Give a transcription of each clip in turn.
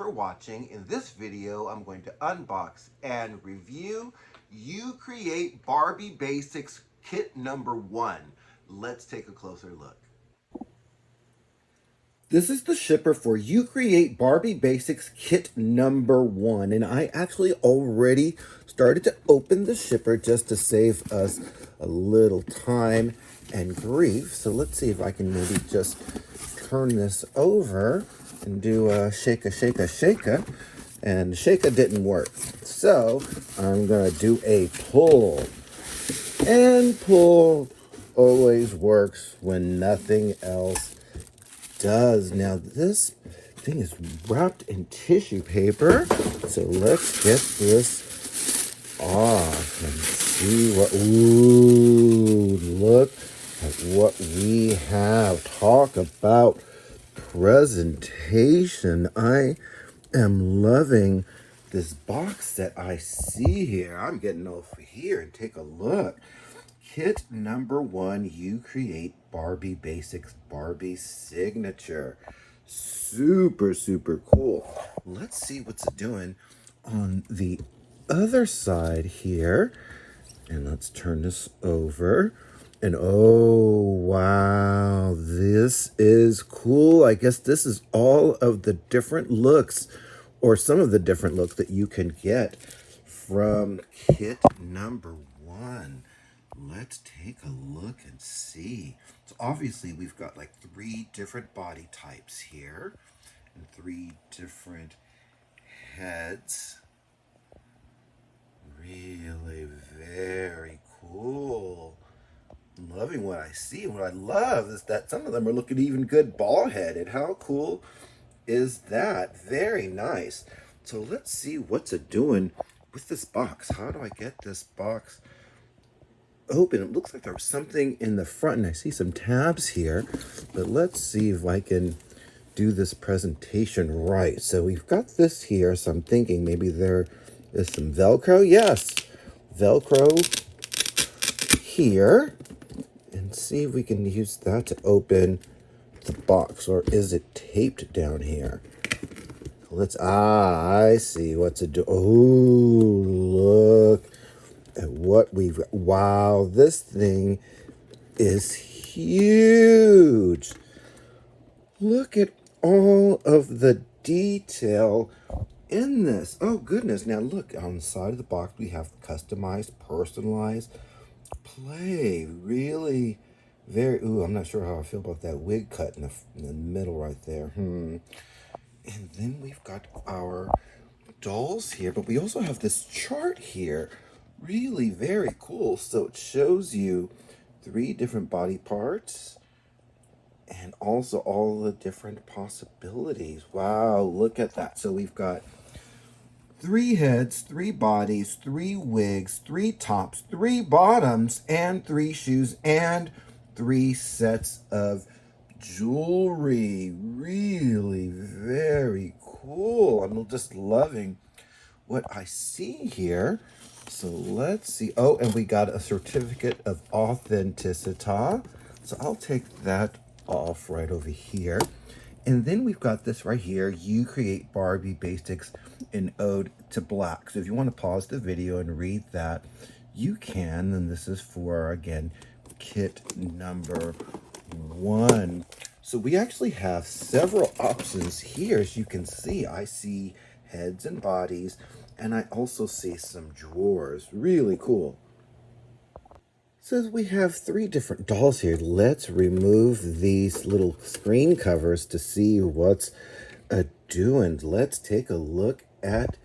for watching. In this video, I'm going to unbox and review Create Barbie Basics kit number 1. Let's take a closer look. This is the shipper for Create Barbie Basics kit number 1, and I actually already started to open the shipper just to save us a little time and grief. So let's see if I can maybe just turn this over and do a shake-a, shake-a, shake-a, and shake-a didn't work. So I'm gonna do a pull, and pull always works when nothing else does. Now this thing is wrapped in tissue paper, so let's get this off and see what, ooh, look at what we have. Talk about presentation. I am loving this box that I see here. I'm getting over here and take a look. Kit number 1, You Create Barbie Basics Barbie Signature. Super, super cool. Let's see what's it doing on the other side here. And let's turn this over. And oh, wow, this is cool. I guess this is all of the different looks, or some of the different looks that you can get from kit number 1. Let's take a look and see. So obviously we've got like 3 different body types here and 3 different heads. Really very cool. I'm loving what I see. And what I love is that some of them are looking even good ball-headed. How cool is that? Very nice. So let's see what's it doing with this box. How do I get this box open? It looks like there's something in the front, and I see some tabs here, but let's see if I can do this presentation right. So we've got this here, so I'm thinking maybe there is some Velcro. Yes, Velcro here, and see if we can use that to open the box, or is it taped down here? Let's, I see what's it do. Oh, look at what we've, wow, this thing is huge. Look at all of the detail in this. Oh goodness. Now look, on the side of the box we have customized, personalized play. Really very, ooh, I'm not sure how I feel about that wig cut in the middle right there. And then we've got our dolls here, but we also have this chart here. Really very cool. So it shows you 3 different body parts and also all the different possibilities. Wow, look at that. So we've got 3 heads, 3 bodies, 3 wigs, 3 tops, 3 bottoms, and 3 shoes, and 3 sets of jewelry. Really very cool. I'm just loving what I see here. So let's see. Oh, and we got a certificate of authenticity. So I'll take that off right over here. And then we've got this right here, You Create Barbie Basics, an Ode to Black. So if you want to pause the video and read that, you can. And this is for, again, kit number 1. So we actually have several options here. As you can see, I see heads and bodies, and I also see some drawers. Really cool. So we have 3 different dolls here. Let's remove these little screen covers to see what's doing. Let's take a look at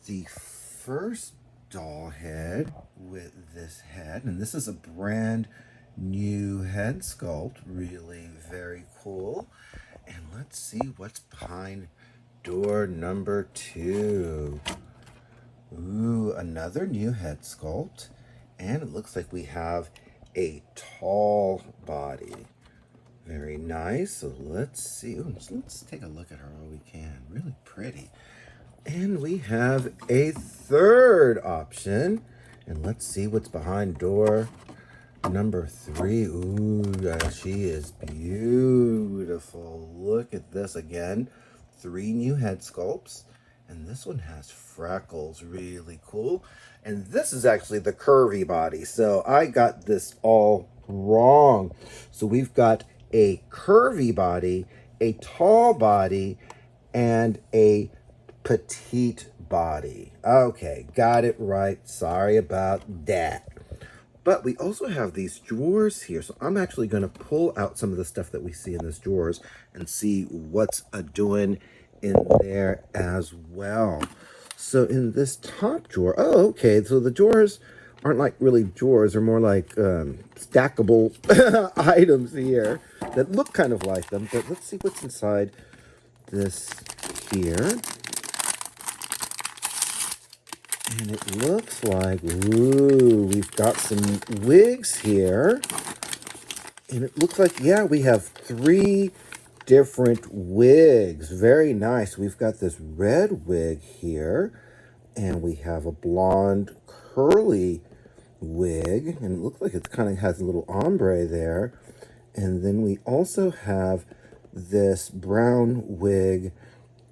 the first doll head with this head. And this is a brand new head sculpt. Really very cool. And let's see what's behind door number 2. Ooh, another new head sculpt. And it looks like we have a tall body. Very nice. So let's see. Ooh, let's take a look at her while we can. Really pretty. And we have a third option. And let's see what's behind door number 3. Ooh, she is beautiful. Look at this again. 3 new head sculpts. And this one has freckles, really cool. And this is actually the curvy body. So I got this all wrong. So we've got a curvy body, a tall body, and a petite body. Okay, got it right. Sorry about that. But we also have these drawers here. So I'm actually going to pull out some of the stuff that we see in these drawers and see what's doing in there as well. So in this top drawer, oh, okay. So the drawers aren't like really drawers. They're more like stackable items here that look kind of like them. But let's see what's inside this here. And it looks like, ooh, we've got some wigs here. And it looks like, yeah, we have 3 different wigs. Very nice. We've got this red wig here. And we have a blonde curly wig. And it looks like it kind of has a little ombre there. And then we also have this brown wig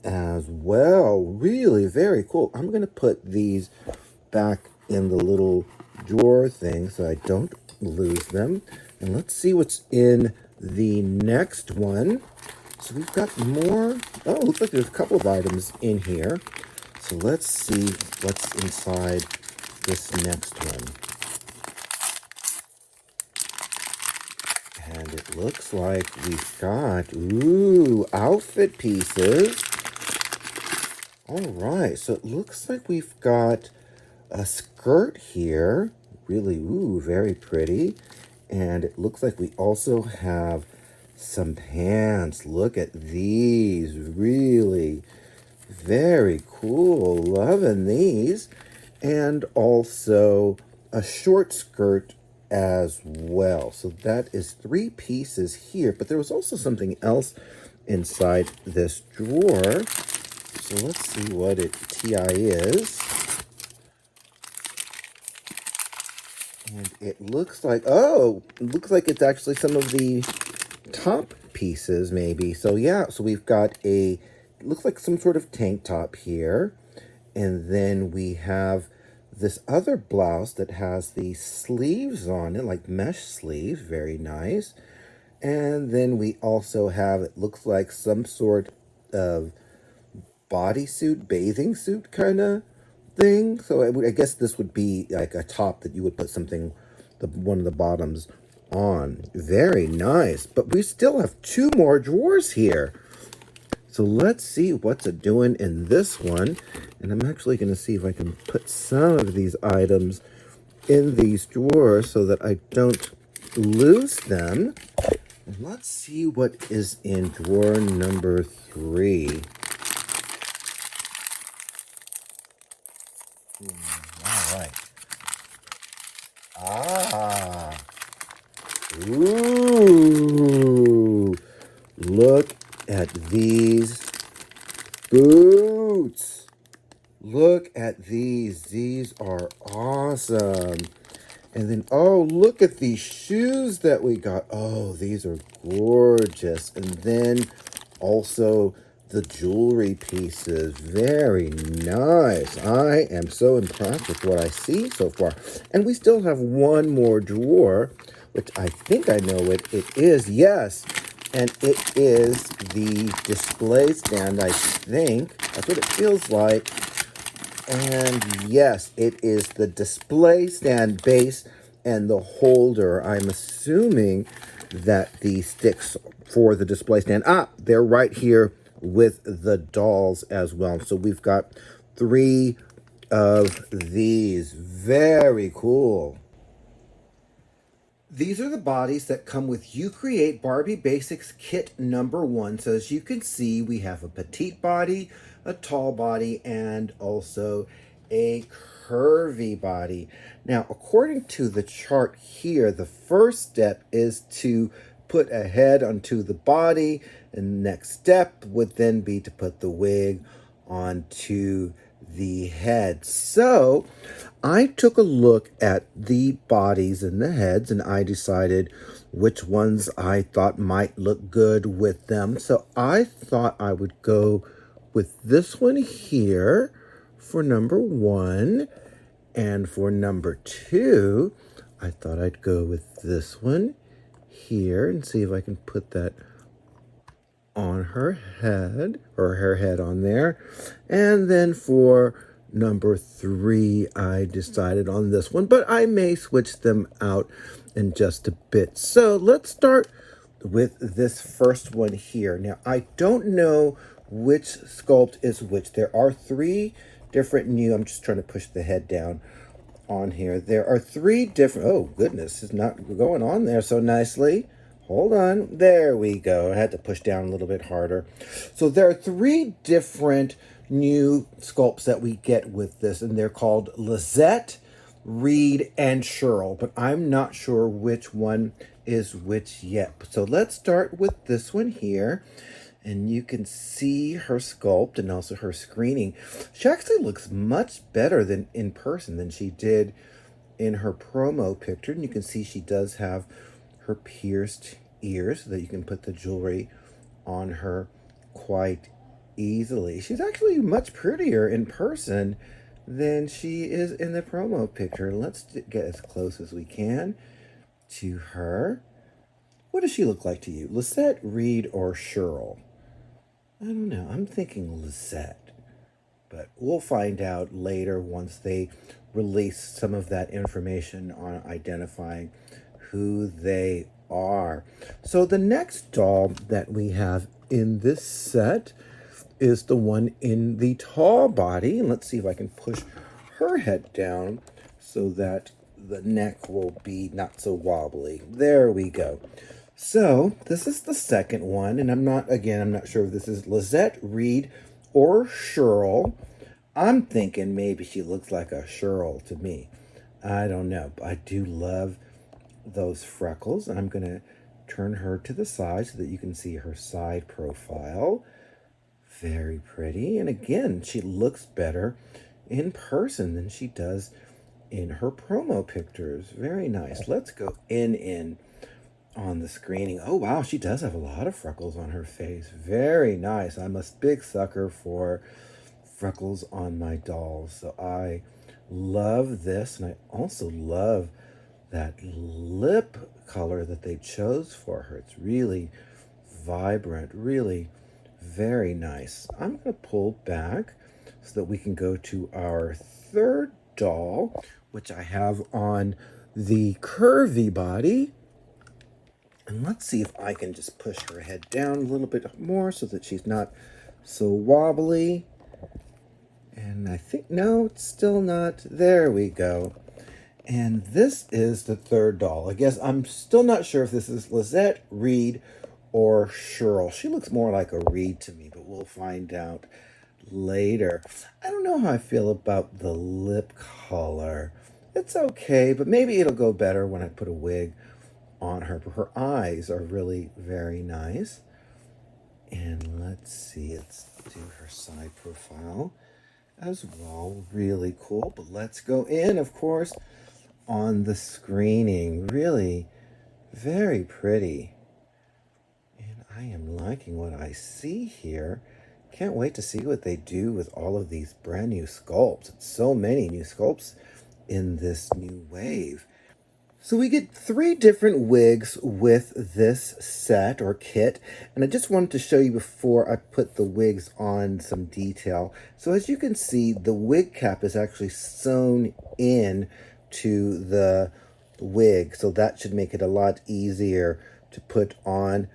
as well. Really very cool. I'm going to put these back in the little drawer thing so I don't lose them. And let's see what's in the next one. So we've got more. Oh, looks like there's a couple of items in here. So let's see what's inside this next one. And it looks like we've got, ooh, outfit pieces. All right, so it looks like we've got a skirt here. Really, ooh, very pretty. And it looks like we also have some pants. Look at these. Really very cool. Loving these. And also a short skirt as well. So that is 3 pieces here. But there was also something else inside this drawer. So let's see what TI is. And it looks like, oh, it looks like it's actually some of the top pieces maybe. So yeah, so we've got it looks like some sort of tank top here. And then we have this other blouse that has the sleeves on it, like mesh sleeves, very nice. And then we also have, it looks like some sort of bodysuit, bathing suit kind of thing. So I guess this would be like a top that you would put something, one of the bottoms on. Very nice. But we still have 2 more drawers here. So let's see what's it doing in this one. And I'm actually going to see if I can put some of these items in these drawers so that I don't lose them. And let's see what is in drawer number 3. All right. Ah. Ooh. Look at these boots. Look at these. These are awesome. And then, oh, look at these shoes that we got. Oh, these are gorgeous. And then also the jewelry pieces. Very nice. I am so impressed with what I see so far. And we still have 1 more drawer, which I think I know what it is. Yes. And it is the display stand, I think. That's what it feels like. And yes, it is the display stand base and the holder. I'm assuming that the sticks for the display stand, they're right here with the dolls as well. So we've got 3 of these. Very cool. These are the bodies that come with You Create Barbie Basics kit number 1. So as you can see, we have a petite body, a tall body, and also a curvy body. Now, according to the chart here, the first step is to put a head onto the body, and the next step would then be to put the wig onto the head. So I took a look at the bodies and the heads, and I decided which ones I thought might look good with them. So I thought I would go with this one here for number 1. And for number 2, I thought I'd go with this one here and see if I can put that on her head, or her head on there. And then for number 3, I decided on this one, but I may switch them out in just a bit. So let's start with this first one here. Now, I don't know which sculpt is which. There are 3 different new, I'm just trying to push the head down on here. There are 3 different, oh goodness, it's not going on there so nicely. Hold on, there we go. I had to push down a little bit harder. So there are 3 different new sculpts that we get with this, and they're called Lisette, Reed, and Shirl, but I'm not sure which one is which yet. So let's start with this one here. And you can see her sculpt and also her screening. She actually looks much better than in person than she did in her promo picture. And you can see she does have her pierced ears so that you can put the jewelry on her quite easily. She's actually much prettier in person than she is in the promo picture. Let's get as close as we can to her. What does she look like to you? Lisette, Reed, or Shirl? I don't know. I'm thinking Lisette, but we'll find out later once they release some of that information on identifying who they are. So the next doll that we have in this set is the one in the tall body. And let's see if I can push her head down so that the neck will be not so wobbly. There we go. So this is the second one, and I'm not sure if this is Lisette, Reed, or Shirl. I'm thinking maybe she looks like a Shirl to me. I don't know, but I do love those freckles. I'm going to turn her to the side so that you can see her side profile. Very pretty. And again, she looks better in person than she does in her promo pictures. Very nice. Let's go in on the screening. Oh wow, she does have a lot of freckles on her face. Very nice. I'm a big sucker for freckles on my dolls, so I love this. And I also love that lip color that they chose for her. It's really vibrant, really very nice. I'm going to pull back so that we can go to our third doll, which I have on the curvy body. And let's see if I can just push her head down a little bit more so that she's not so wobbly. And I think, no, it's still not. There we go. And this is the third doll. I guess I'm still not sure if this is Lisette, Reed, or Shirl. She looks more like a Reed to me, but we'll find out later. I don't know how I feel about the lip color. It's okay, but maybe it'll go better when I put a wig on her. But her eyes are really very nice. And let's see, let's do her side profile as well. Really cool. But let's go in, of course, on the screening. Really very pretty. And I am liking what I see here. Can't wait to see what they do with all of these brand new sculpts. So many new sculpts in this new wave. So we get 3 different wigs with this set or kit, and I just wanted to show you before I put the wigs on some detail. So as you can see, the wig cap is actually sewn in to the wig, so that should make it a lot easier to put on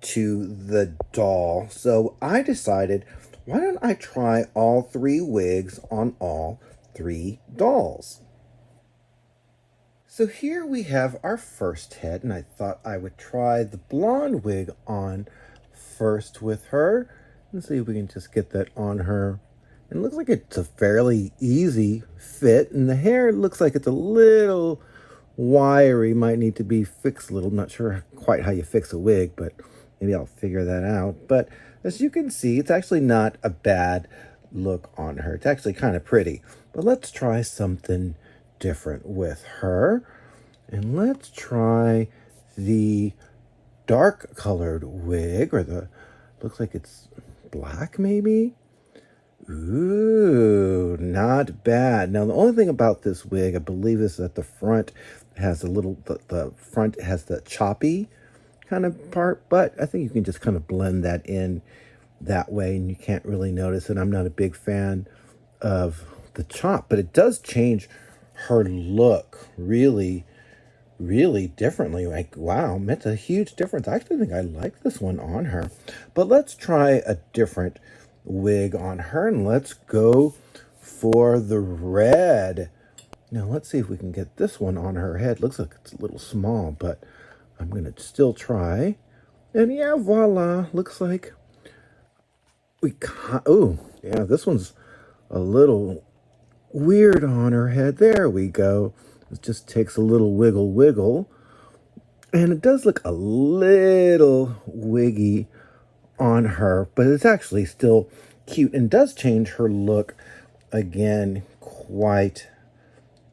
to the doll. So I decided, why don't I try all 3 wigs on all 3 dolls? So here we have our first head, and I thought I would try the blonde wig on first with her. Let's see if we can just get that on her. And it looks like it's a fairly easy fit, and the hair looks like it's a little wiry, might need to be fixed a little. I'm not sure quite how you fix a wig, but maybe I'll figure that out. But as you can see, it's actually not a bad look on her. It's actually kind of pretty. But let's try something different with her. And let's try the dark colored wig, or the, looks like it's black maybe. Ooh, not bad. Now, the only thing about this wig, I believe, is that the front has a little, the front has the choppy kind of part, but I think you can just kind of blend that in that way and you can't really notice it. I'm not a big fan of the chop, but it does change her look really differently. Like, wow, it's a huge difference. I actually think I like this one on her. But let's try a different wig on her, and let's go for the red. Now, let's see if we can get this one on her head. Looks like it's a little small, but I'm going to still try. And yeah, voila. Looks like we got... Oh, yeah, this one's a little weird on her head. There we go. It just takes a little wiggle. And it does look a little wiggy on her, but it's actually still cute and does change her look again quite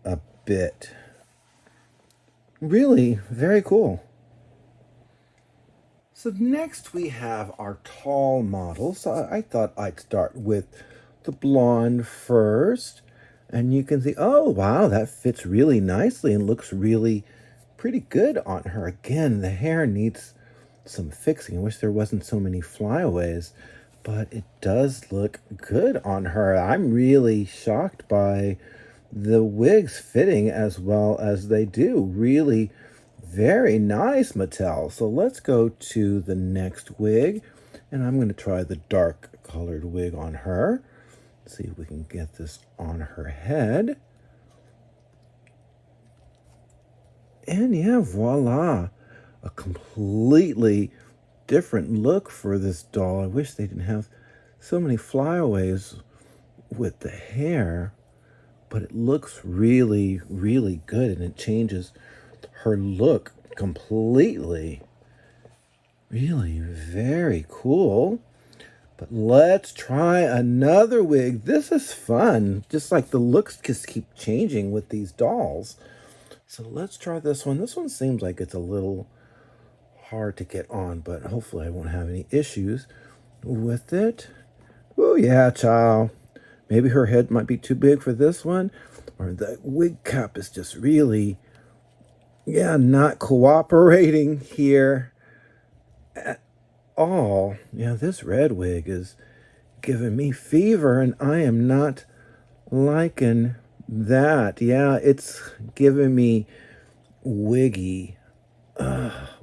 a bit. Really very cool. So next we have our tall model. So I thought I'd start with the blonde first. And you can see, oh wow, that fits really nicely and looks really pretty good on her. Again, the hair needs some fixing. I wish there wasn't so many flyaways, but it does look good on her. I'm really shocked by the wigs fitting as well as they do. Really very nice, Mattel. So let's go to the next wig, and I'm going to try the dark colored wig on her. See if we can get this on her head. And yeah, voila. A completely different look for this doll. I wish they didn't have so many flyaways with the hair, but it looks really good, and it changes her look completely. Really very cool. But let's try another wig. This is fun. Just like the looks just keep changing with these dolls. So let's try this one. This one seems like it's a little hard to get on, but hopefully I won't have any issues with it. Oh yeah, child. Maybe her head might be too big for this one, or the wig cap is just really, yeah, not cooperating here at all. Yeah, this red wig is giving me fever, and I am not liking that. Yeah, it's giving me wiggy.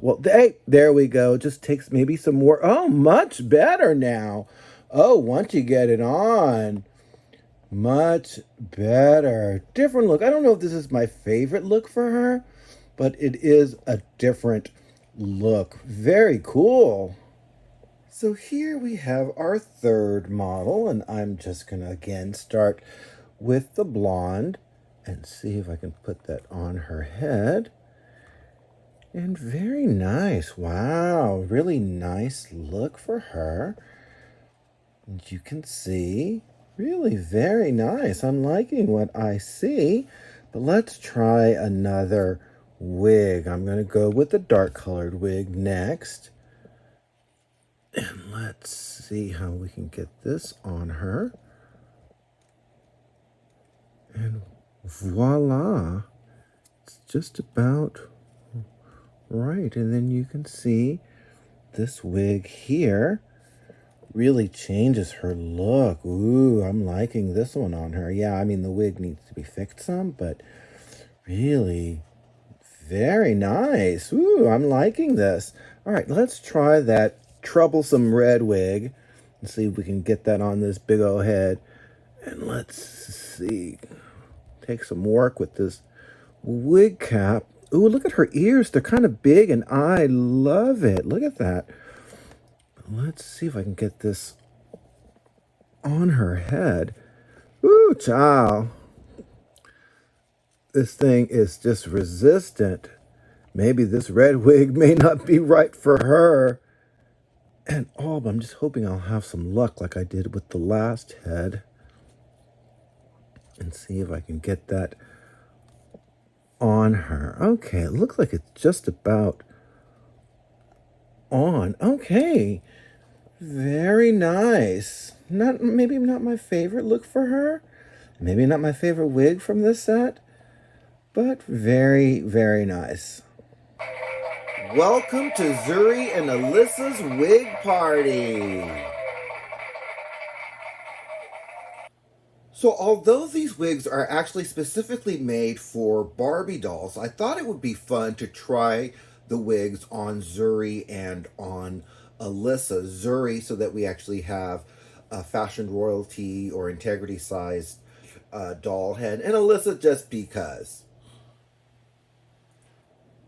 Well, hey, there we go. Just takes maybe some more. Oh, much better now. Oh, once you get it on, much better. Different look. I don't know if this is my favorite look for her, but it is a different look. Very cool. So here we have our third model, and I'm just going to again start with the blonde and see if I can put that on her head. And very nice. Wow, really nice look for her. And you can see, really very nice. I'm liking what I see. But let's try another wig. I'm going to go with the dark colored wig next. And let's see how we can get this on her. And voila. It's just about right. And then you can see this wig here really changes her look. Ooh, I'm liking this one on her. Yeah, I mean, the wig needs to be fixed some, but really very nice. Ooh, I'm liking this. All right, let's try that troublesome red wig and see if we can get that on this big old head. And let's see. Take some work with this wig cap. Ooh, look at her ears. They're kind of big, and I love it. Look at that. Let's see if I can get this on her head. Ooh, child. This thing is just resistant. Maybe this red wig may not be right for her. And oh, but I'm just hoping I'll have some luck like I did with the last head. And see if I can get that on her. Okay, it looks like it's just about on. Okay, very nice. maybe not my favorite look for her. Maybe not my favorite wig from this set, but very, very nice. Welcome to ZURI and ALYSA's wig party. So although these wigs are actually specifically made for Barbie dolls, I thought it would be fun to try the wigs on ZURI and on ALYSA. ZURI so that we actually have a fashion royalty or integrity sized doll head, and ALYSA just because.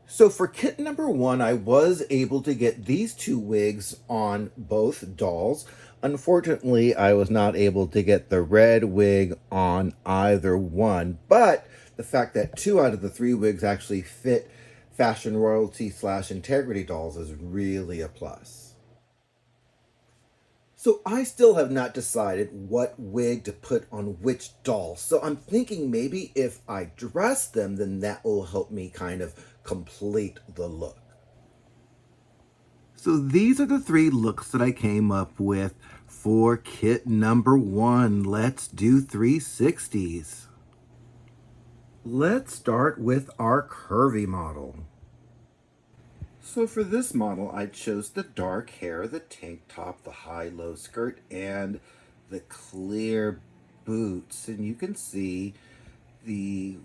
So for kit number 1, I was able to get these two wigs on both dolls. Unfortunately, I was not able to get the red wig on either one, but the fact that 2 out of the 3 wigs actually fit fashion royalty / integrity dolls is really a plus. So I still have not decided what wig to put on which doll. So I'm thinking maybe if I dress them, then that will help me kind of complete the look. So these are the 3 looks that I came up with for kit number 1. Let's do 360s. Let's start with our curvy model. So for this model, I chose the dark hair, the tank top, the high-low skirt, and the clear boots. And you can see the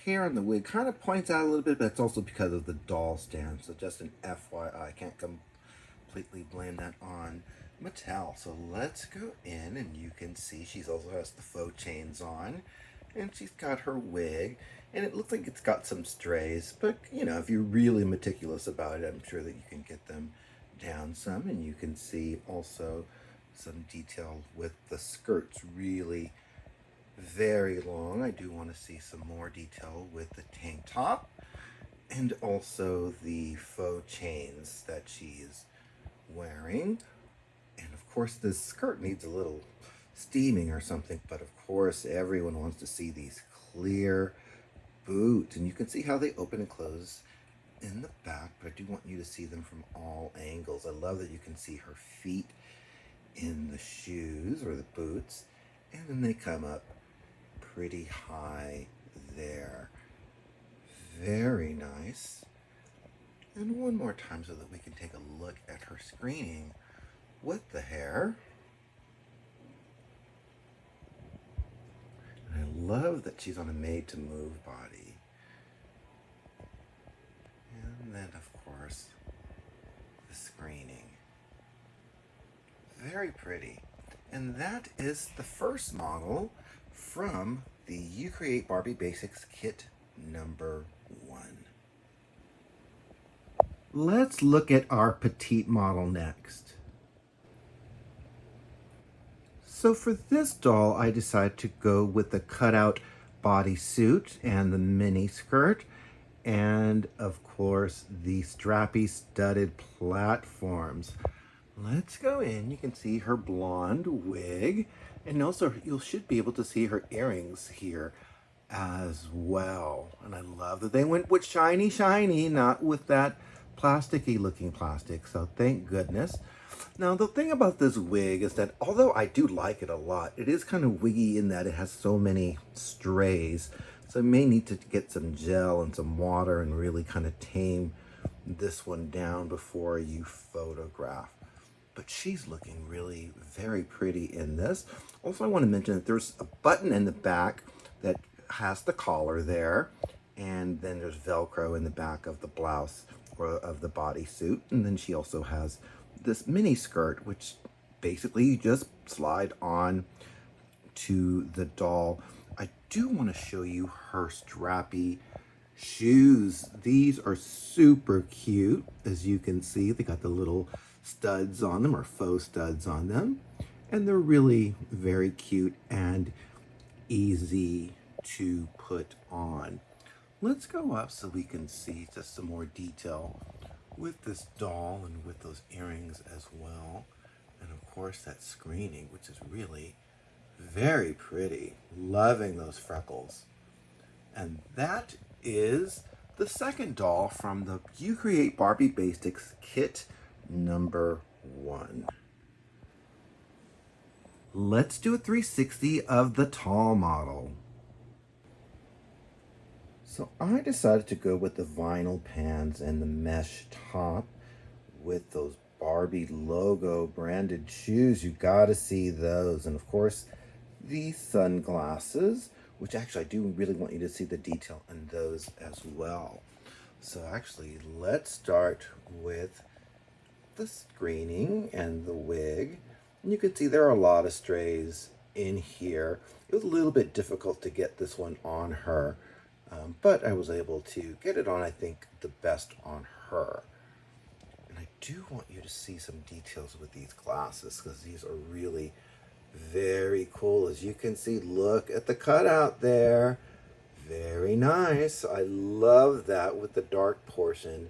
hair on the wig kind of points out a little bit, but it's also because of the doll stand. So just an FYI, I can't completely blame that on Mattel. So let's go in, and you can see she also has the faux chains on, and she's got her wig, and it looks like it's got some strays, but you know, if you're really meticulous about it, I'm sure that you can get them down some. And you can see also some detail with the skirts, really very long. I do want to see some more detail with the tank top and also the faux chains that she's wearing. And of course this skirt needs a little steaming or something, but of course everyone wants to see these clear boots, and you can see how they open and close in the back, but I do want you to see them from all angles. I love that you can see her feet in the shoes or the boots, and then they come up pretty high there. Very nice. And one more time so that we can take a look at her screening with the hair. And I love that she's on a made-to-move body. And then, of course, the screening. Very pretty. And that is the first model from the Create Barbie Basics kit number 1. Let's look at our petite model next. So for this doll, I decided to go with the cutout bodysuit and the mini skirt, and of course the strappy studded platforms. Let's go in. You can see her blonde wig, and also you should be able to see her earrings here as well. And I love that they went with shiny, shiny, not with that plasticky looking plastic. So thank goodness. Now the thing about this wig is that although I do like it a lot, it is kind of wiggy in that it has so many strays. So I may need to get some gel and some water and really kind of tame this one down before you photograph. But she's looking really very pretty in this. Also, I want to mention that there's a button in the back that has the collar there, and then there's Velcro in the back of the blouse or of the bodysuit. And then she also has this mini skirt, which basically you just slide on to the doll. I do want to show you her strappy shoes. These are super cute. As you can see, they got the little studs on them, or faux studs on them, and they're really very cute and easy to put on. Let's go up so we can see just some more detail with this doll and with those earrings as well, and of course that screening, which is really very pretty. Loving those freckles. And that is the second doll from the You Create Barbie Basics kit number 1. let's do a 360 of the tall model. So I decided to go with the vinyl pants and the mesh top with those Barbie logo branded shoes. You gotta see those. And of course, the sunglasses, which actually I do really want you to see the detail in those as well. So actually, let's start with the screening and the wig. And you can see there are a lot of strays in here. It was a little bit difficult to get this one on her, but I was able to get it on, I think, the best on her. And I do want you to see some details with these glasses because these are really very cool. As you can see, look at the cutout there. Very nice. I love that with the dark portion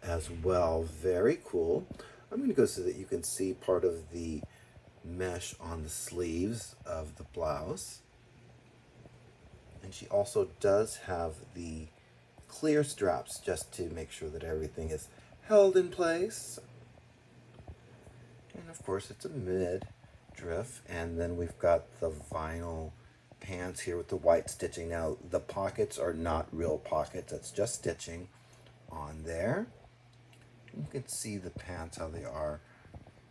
as well. Very cool. I'm going to go so that you can see part of the mesh on the sleeves of the blouse. And she also does have the clear straps just to make sure that everything is held in place. And of course it's a midriff, and then we've got the vinyl pants here with the white stitching. Now the pockets are not real pockets, that's just stitching on there. You can see the pants how they are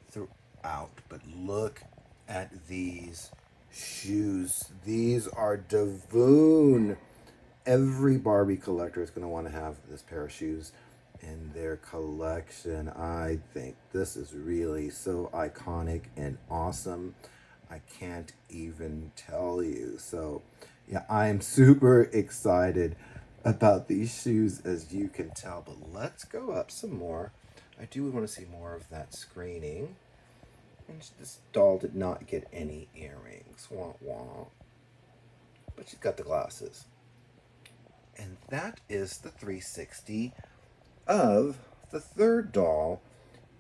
throughout, but look at these shoes. These are Davoon. Every Barbie collector is going to want to have this pair of shoes in their collection. I think this is really so iconic and awesome. I can't even tell you. So yeah, I am super excited about these shoes, as you can tell. But let's go up some more. I do want to see more of that screening. And this doll did not get any earrings. Wah wah. But she's got the glasses. And that is the 360 of the third doll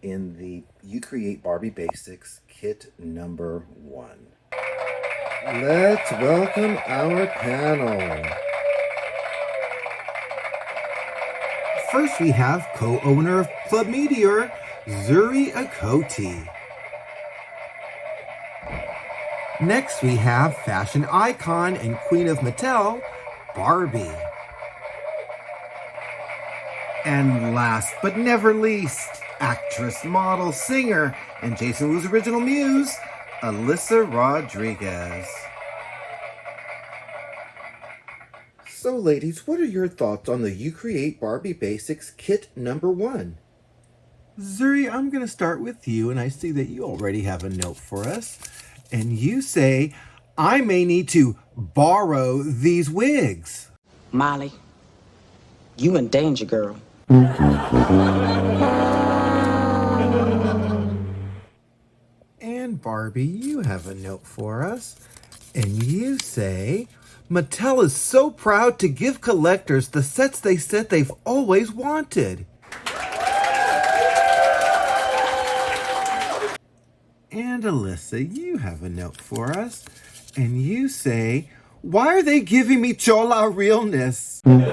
in the You Create Barbie Basics kit number 1. Let's welcome our panel. First we have co-owner of Club Meteor, ZURI OKOTY. Next we have fashion icon and queen of Mattel, Barbie. And last but never least, actress, model, singer, and Jason Wu's original muse, ALYSA Rodriguez. So ladies, what are your thoughts on the You Create Barbie Basics kit number 1? Zuri, I'm going to start with you, and I see that you already have a note for us. And you say, I may need to borrow these wigs. Molly, you in danger, girl. And Barbie, you have a note for us. And you say, Mattel is so proud to give collectors the sets they said they've always wanted. And ALYSA, you have a note for us. And you say, why are they giving me chola realness? Well,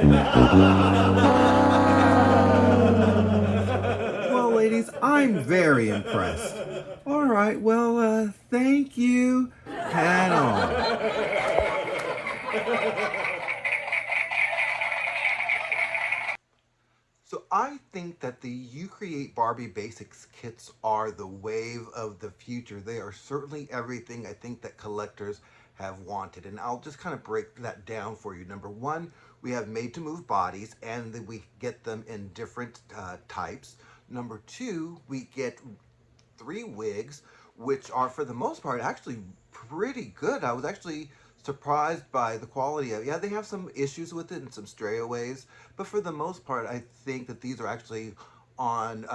ladies, I'm very impressed. All right, well, thank you, panel. So I think that the You Create Barbie Basics kits are the wave of the future. They are certainly everything I think that collectors have wanted. And I'll just kind of break that down for you. Number 1, we have made-to-move bodies, and then we get them in different types. Number 2, we get 3 wigs, which are for the most part actually pretty good. I was actually surprised by the quality of it. Yeah, they have some issues with it and some strayaways, but for the most part, I think that these are actually on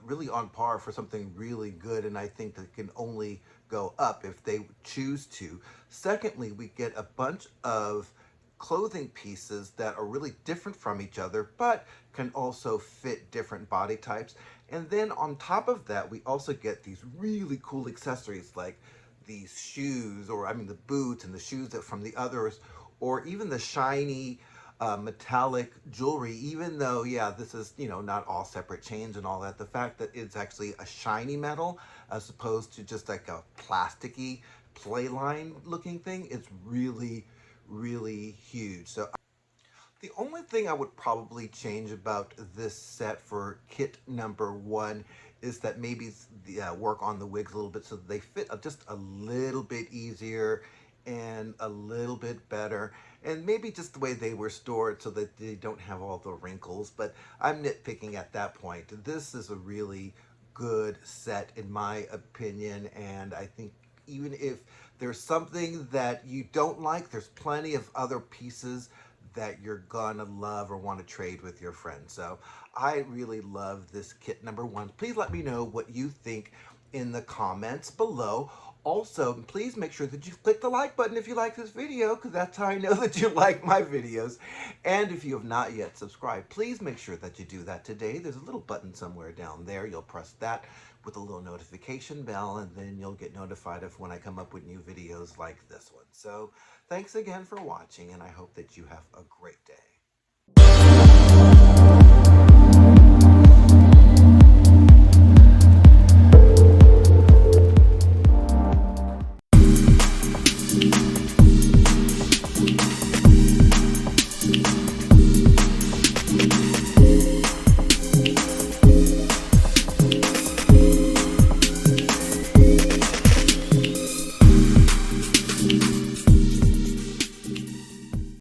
really on par for something really good, and I think that can only go up if they choose to. Secondly, we get a bunch of clothing pieces that are really different from each other, but can also fit different body types. And then on top of that, we also get these really cool accessories like these shoes, or I mean the boots and the shoes that from the others, or even the shiny metallic jewelry. Even though, yeah, this is, you know, not all separate chains and all that, the fact that it's actually a shiny metal as opposed to just like a plasticky play line looking thing is really, really huge. So the only thing I would probably change about this set for kit number 1 is that maybe work on the wigs a little bit so that they fit just a little bit easier and a little bit better, and maybe just the way they were stored so that they don't have all the wrinkles. But I'm nitpicking at that point. This is a really good set in my opinion, and I think even if there's something that you don't like, there's plenty of other pieces that you're gonna love or want to trade with your friends. So I really love this kit number 1. Please let me know what you think in the comments below. Also, please make sure that you click the like button if you like this video, because that's how I know that you like my videos. And if you have not yet subscribed, please make sure that you do that today. There's a little button somewhere down there. You'll press that with a little notification bell, and then you'll get notified of when I come up with new videos like this one. So thanks again for watching, and I hope that you have a great day.